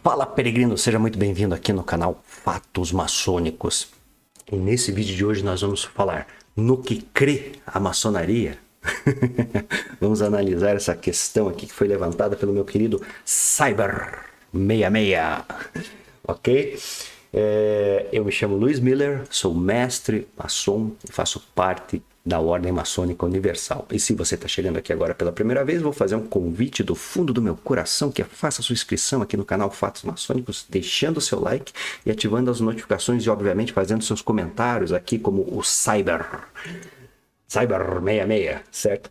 Fala, peregrino, seja muito bem-vindo aqui no canal Fatos Maçônicos. E nesse vídeo de hoje nós vamos falar no que crê a maçonaria. Vamos analisar essa questão aqui que foi levantada pelo meu querido Cyber66, ok? Eu me chamo Luiz Miller, sou mestre maçom e faço parte da Ordem Maçônica Universal. E se você está chegando aqui agora pela primeira vez, vou fazer um convite do fundo do meu coração, que é faça sua inscrição aqui no canal Fatos Maçônicos, deixando o seu like e ativando as notificações e, obviamente, fazendo seus comentários aqui, como o Cyber66, certo?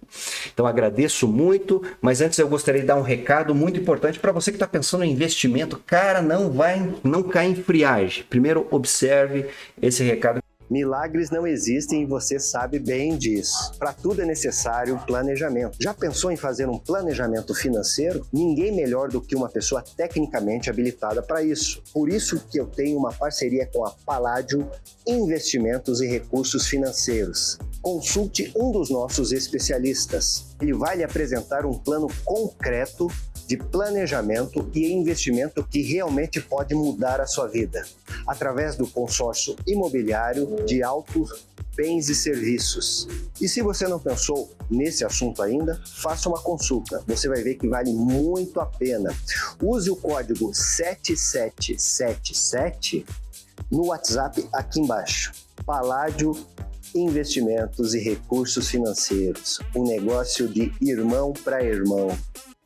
Então agradeço muito, mas antes eu gostaria de dar um recado muito importante para você que está pensando em investimento. Cara, não cai em friagem. Primeiro, observe esse recado. Milagres não existem e você sabe bem disso. Para tudo é necessário planejamento. Já pensou em fazer um planejamento financeiro? Ninguém melhor do que uma pessoa tecnicamente habilitada para isso. Por isso que eu tenho uma parceria com a Palladio Investimentos e Recursos Financeiros. Consulte um dos nossos especialistas. Ele vai lhe apresentar um plano concreto de planejamento e investimento que realmente pode mudar a sua vida, através do consórcio imobiliário de altos bens e serviços. E se você não pensou nesse assunto ainda, faça uma consulta. Você vai ver que vale muito a pena. Use o código 7777 no WhatsApp aqui embaixo. Palladio Investimentos e Recursos Financeiros. Um negócio de irmão para irmão.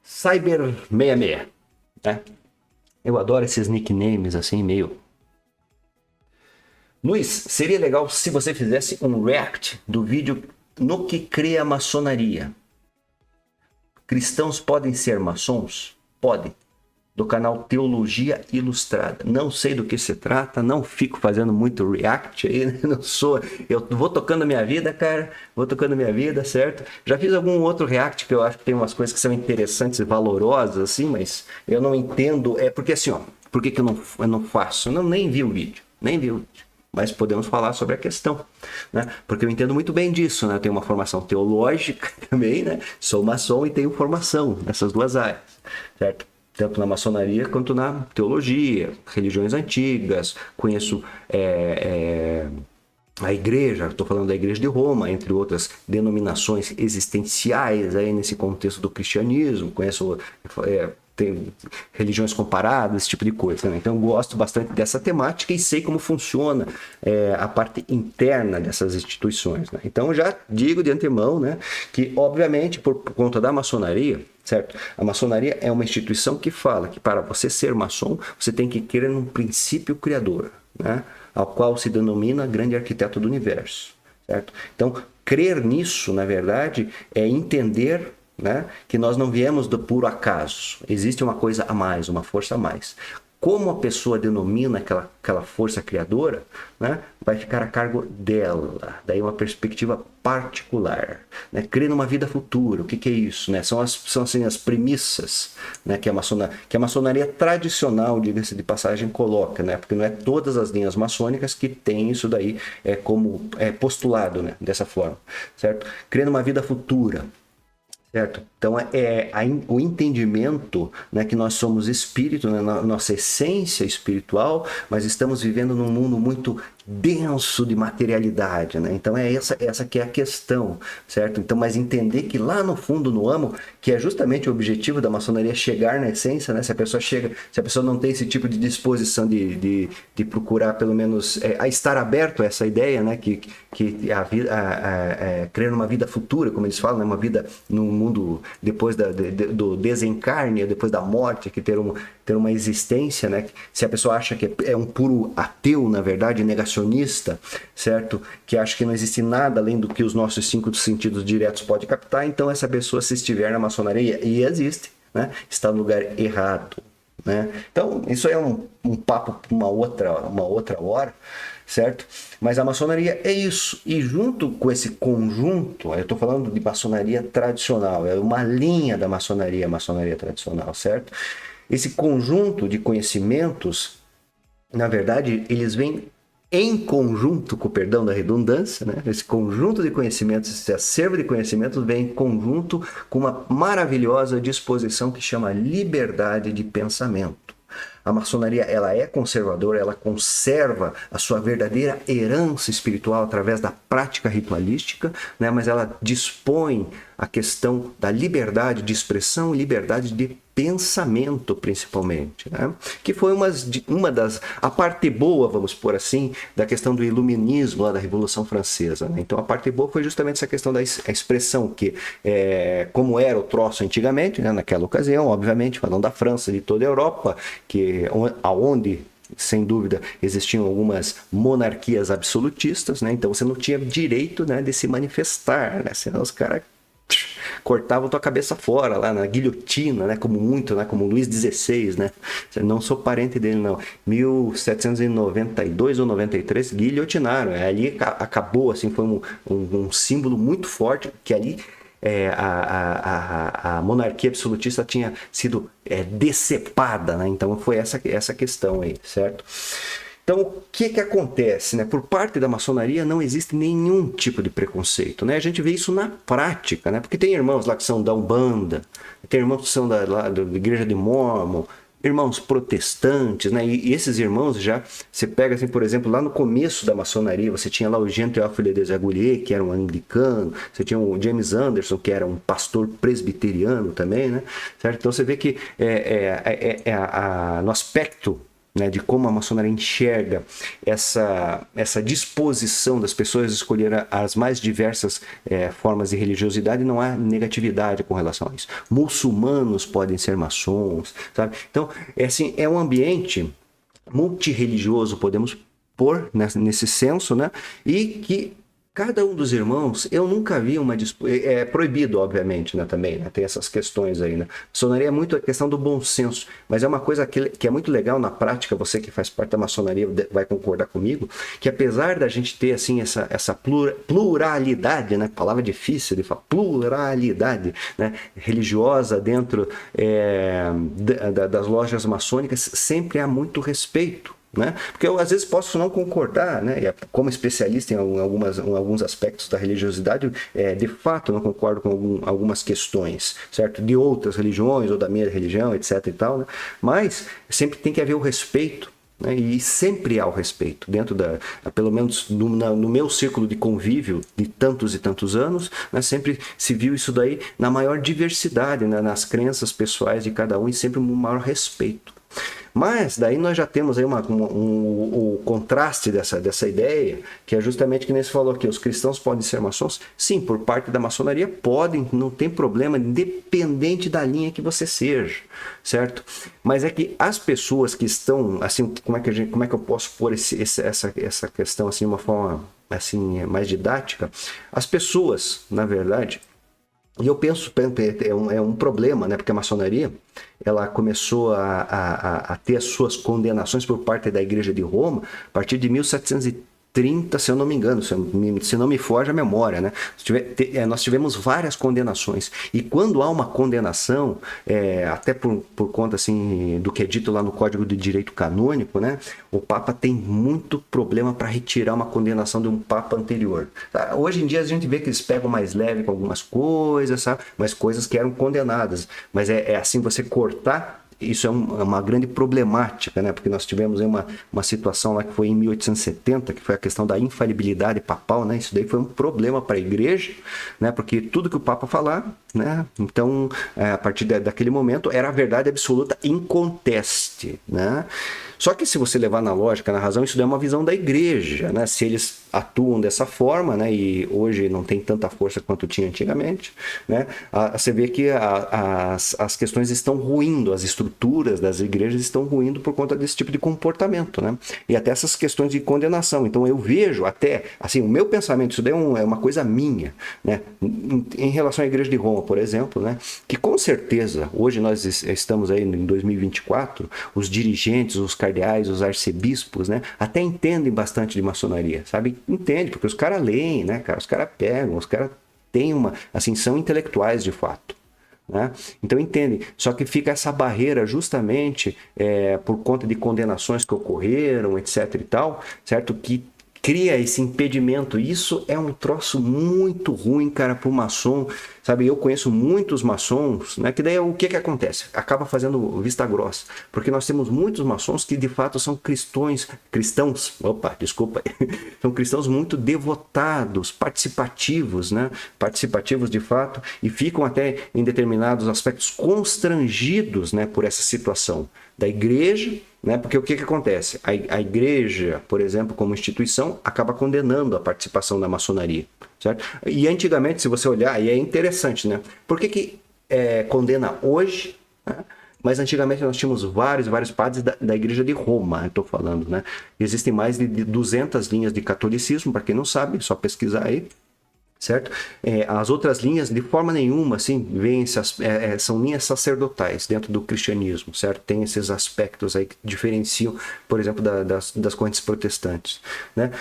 Cyber66, né? Eu adoro esses nicknames assim, meio... Luiz, seria legal se você fizesse um react do vídeo no que crê a maçonaria. Cristãos podem ser maçons? Podem. Do canal Teologia Ilustrada. Não sei do que se trata, não fico fazendo muito react aí, né? Eu vou tocando a minha vida, cara, certo? Já fiz algum outro react que eu acho que tem umas coisas que são interessantes e valorosas, assim, mas eu não entendo, porque assim, ó, por que eu não faço? Eu nem vi o vídeo, mas podemos falar sobre a questão, né? Porque eu entendo muito bem disso, né? Eu tenho uma formação teológica também, né? Sou maçom e tenho formação nessas duas áreas, certo? Tanto na maçonaria quanto na teologia, religiões antigas, conheço a igreja, estou falando da igreja de Roma, entre outras denominações existenciais aí nesse contexto do cristianismo, conheço tem religiões comparadas, esse tipo de coisa, né? Então eu gosto bastante dessa temática e sei como funciona a parte interna dessas instituições, né? Então eu já digo de antemão, né, que obviamente por conta da maçonaria, certo? A maçonaria é uma instituição que fala que para você ser maçom, você tem que crer num princípio criador, né? Ao qual se denomina grande arquiteto do universo, certo? Então, crer nisso, na verdade, é entender, né, que nós não viemos do puro acaso. Existe uma coisa a mais, uma força a mais. Como a pessoa denomina aquela força criadora, né, vai ficar a cargo dela. Daí uma perspectiva particular, né? Crer numa vida futura. O que é isso, né? São assim, as premissas, né, que a maçonaria tradicional, diga-se de passagem, coloca, né? Porque não é todas as linhas maçônicas que têm isso daí como postulado, né, dessa forma, certo? Crer numa vida futura. Certo? Então, o entendimento, né, que nós somos espírito, né, nossa essência espiritual, mas estamos vivendo num mundo muito denso de materialidade, né? Então, essa que é a questão, certo? Então, mas entender que lá no fundo, no âmago, que é justamente o objetivo da maçonaria, chegar na essência, né? Se a pessoa não tem esse tipo de disposição de procurar, pelo menos, a estar aberto a essa ideia, né? Que crer numa vida futura, como eles falam, né? Uma vida num mundo depois do desencarne, depois da morte, que ter uma existência, né? Se a pessoa acha que é um puro ateu, na verdade, negacionista, certo? Que acha que não existe nada além do que os nossos 5 sentidos diretos podem captar, então essa pessoa, se estiver na maçonaria, e existe, né, está no lugar errado, né? Então, isso é um papo para uma outra hora, certo? Mas a maçonaria é isso. E junto com esse conjunto, eu estou falando de maçonaria tradicional, é uma linha da maçonaria tradicional, certo? Esse conjunto de conhecimentos, na verdade, eles vêm em conjunto, com o perdão da redundância, né? Esse conjunto de conhecimentos, esse acervo de conhecimentos vem em conjunto com uma maravilhosa disposição que chama liberdade de pensamento. a maçonaria ela é conservadora, ela conserva a sua verdadeira herança espiritual através da prática ritualística, né? Mas ela dispõe a questão da liberdade de expressão e liberdade de pensamento, principalmente, né? Que foi uma das... a parte boa, vamos pôr assim, da questão do iluminismo, lá da Revolução Francesa, né? Então, a parte boa foi justamente essa questão da expressão, que, como era o troço antigamente, né? Naquela ocasião, obviamente, falando da França, de toda a Europa, aonde sem dúvida existiam algumas monarquias absolutistas, né? Então você não tinha direito, né, de se manifestar, né? Senão os caras cortavam tua cabeça fora lá na guilhotina, né? Como muito, né? Como Luís XVI, né? Não sou parente dele, não. 1792 ou 93 guilhotinaram. Ali acabou, assim, foi um símbolo muito forte que ali a monarquia absolutista tinha sido decepada, né? Então foi essa questão aí, certo? Então, o que acontece, né? Por parte da maçonaria não existe nenhum tipo de preconceito, né? A gente vê isso na prática, né? Porque tem irmãos lá que são da Umbanda, tem irmãos que são da Igreja de Mórmon, irmãos protestantes, né? E esses irmãos já, você pega assim, por exemplo, lá no começo da maçonaria, você tinha lá o Jean Théophile des Agulhés, que era um anglicano, você tinha o James Anderson, que era um pastor presbiteriano também, né? Certo? Então você vê que no aspecto, né, de como a maçonaria enxerga essa disposição das pessoas a escolher as mais diversas formas de religiosidade, não há negatividade com relação a isso. Muçulmanos podem ser maçons, sabe? Então, assim, é um ambiente multirreligioso, podemos pôr nesse senso, né? E que cada um dos irmãos, eu nunca vi uma disputa. É proibido, obviamente, né, também, né? Tem essas questões aí, né? Maçonaria é muito a questão do bom senso, mas é uma coisa que é muito legal na prática, você que faz parte da maçonaria vai concordar comigo, que apesar da gente ter, assim, essa pluralidade, né? Palavra difícil de falar, pluralidade, né? Religiosa dentro das lojas maçônicas, sempre há muito respeito, né? Porque eu às vezes posso não concordar, né? Como especialista em alguns aspectos da religiosidade, de fato não concordo com algumas questões, certo? De outras religiões ou da minha religião, etc. e tal, né? Mas sempre tem que haver o respeito, né? E sempre há o respeito dentro pelo menos no meu círculo de convívio de tantos e tantos anos, né? Sempre se viu isso daí na maior diversidade, né? Nas crenças pessoais de cada um, e sempre um maior respeito. Mas daí nós já temos aí o contraste dessa ideia, que é justamente que nem se falou aqui, os cristãos podem ser maçons? Sim, por parte da maçonaria podem, não tem problema, independente da linha que você seja, certo? Mas é que as pessoas que estão, assim, como é que eu posso pôr essa questão assim de uma forma assim mais didática? As pessoas, na verdade, e eu penso, é um problema, né? Porque a maçonaria, ela começou a ter as suas condenações por parte da Igreja de Roma a partir de 1730, se eu não me engano, se não me foge a memória, né? Nós tivemos várias condenações. E quando há uma condenação, até por conta assim, do que é dito lá no Código de Direito Canônico, né? O Papa tem muito problema para retirar uma condenação de um Papa anterior. Tá? Hoje em dia a gente vê que eles pegam mais leve com algumas coisas, sabe? Mas coisas que eram condenadas. Mas é assim, você cortar, isso é uma grande problemática, né? Porque nós tivemos aí uma situação lá que foi em 1870, que foi a questão da infalibilidade papal, né? Isso daí foi um problema para a igreja, né? Porque tudo que o Papa falar, né? Então, a partir daquele momento, era a verdade absoluta inconteste, né? Só que se você levar na lógica, na razão, isso daí é uma visão da igreja, né? Se eles atuam dessa forma, né? E hoje não tem tanta força quanto tinha antigamente, né? Você vê que as questões estão ruindo, as estruturas das igrejas estão ruindo por conta desse tipo de comportamento, né? E até essas questões de condenação. Então eu vejo até, assim, o meu pensamento, isso daí é uma coisa minha, né? Em relação à Igreja de Roma, por exemplo, né? Que com certeza, hoje nós estamos aí em 2024, os dirigentes, os cardeais, os arcebispos, né? Até entendem bastante de maçonaria, sabe? Entende, porque os caras leem, né, cara? Os caras pegam, os caras têm assim, são intelectuais de fato, né? Então entendem, só que fica essa barreira justamente por conta de condenações que ocorreram, etc e tal, certo? Que cria esse impedimento. Isso é um troço muito ruim, cara, para o maçom sabe? Eu conheço muitos maçons, né? Que daí o que acontece? Acaba fazendo vista grossa, porque nós temos muitos maçons que de fato são cristãos, são cristãos muito devotados, participativos, né? Participativos de fato, e ficam até em determinados aspectos constrangidos, né? Por essa situação da igreja, né? Porque o que acontece? A igreja, por exemplo, como instituição, acaba condenando a participação da maçonaria, certo? E antigamente, se você olhar, e é interessante, né? Por que condena hoje, né? Mas antigamente nós tínhamos vários padres da igreja de Roma, estou falando, né? Existem mais de 200 linhas de catolicismo, para quem não sabe, só pesquisar aí, certo? As outras linhas, de forma nenhuma, assim, são linhas sacerdotais dentro do cristianismo, certo? Tem esses aspectos aí que diferenciam, por exemplo, das correntes protestantes, né?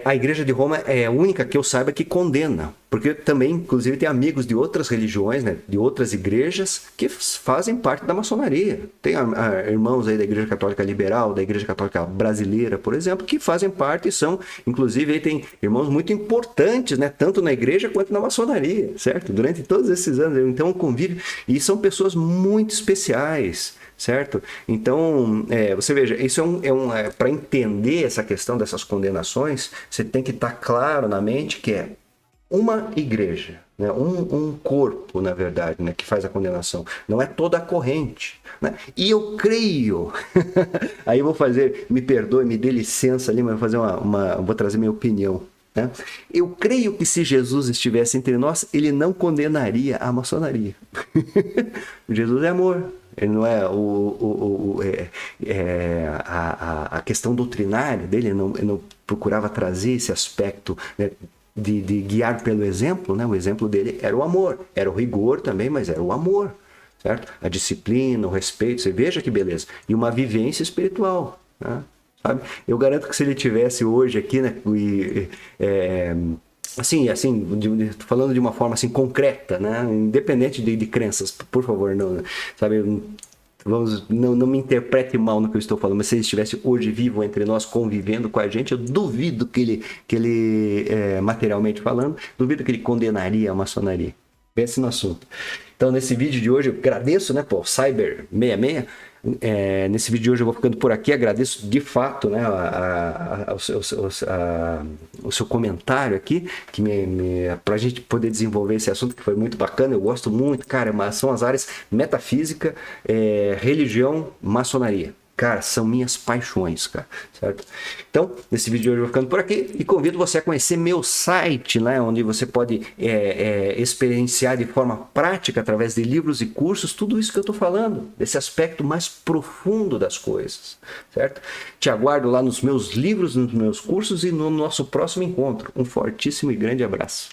A Igreja de Roma é a única que eu saiba que condena, porque também, inclusive, tem amigos de outras religiões, né, de outras igrejas que fazem parte da maçonaria. Tem irmãos aí da Igreja Católica Liberal, da Igreja Católica Brasileira, por exemplo, que fazem parte e são, inclusive, aí tem irmãos muito importantes, né, tanto na igreja quanto na maçonaria, certo? Durante todos esses anos, então convívio, e são pessoas muito especiais, certo? Então, você veja, isso para entender essa questão dessas condenações, você tem que estar claro na mente que é uma igreja, né? um corpo, na verdade, né? Que faz a condenação. Não é toda a corrente, né? E eu creio, aí eu vou fazer, me perdoe, me dê licença ali, mas vou trazer minha opinião, né? Eu creio que se Jesus estivesse entre nós, ele não condenaria a maçonaria. Jesus é amor. Ele não é a questão doutrinária dele, ele não procurava trazer esse aspecto, né, de guiar pelo exemplo, né? O exemplo dele era o amor, era o rigor também, mas era o amor, certo? A disciplina, o respeito, você veja que beleza. E uma vivência espiritual, né? Sabe? Eu garanto que se ele tivesse hoje aqui, né, falando de uma forma assim concreta, né, independente de crenças, por favor, não, sabe, não me interprete mal no que eu estou falando, mas se ele estivesse hoje vivo entre nós, convivendo com a gente, eu duvido que ele materialmente falando, duvido que ele condenaria a maçonaria. Pense no assunto. Então, nesse vídeo de hoje, eu agradeço, né, Cyber 66. Nesse vídeo de hoje eu vou ficando por aqui, agradeço de fato, né, o seu comentário aqui, que para a gente poder desenvolver esse assunto, que foi muito bacana, eu gosto muito, cara, mas são as áreas metafísica, religião, maçonaria. Cara, são minhas paixões, cara, certo? Então, nesse vídeo de hoje eu vou ficando por aqui e convido você a conhecer meu site, né, onde você pode experienciar de forma prática, através de livros e cursos, tudo isso que eu estou falando, desse aspecto mais profundo das coisas, certo? Te aguardo lá nos meus livros, nos meus cursos e no nosso próximo encontro. Um fortíssimo e grande abraço.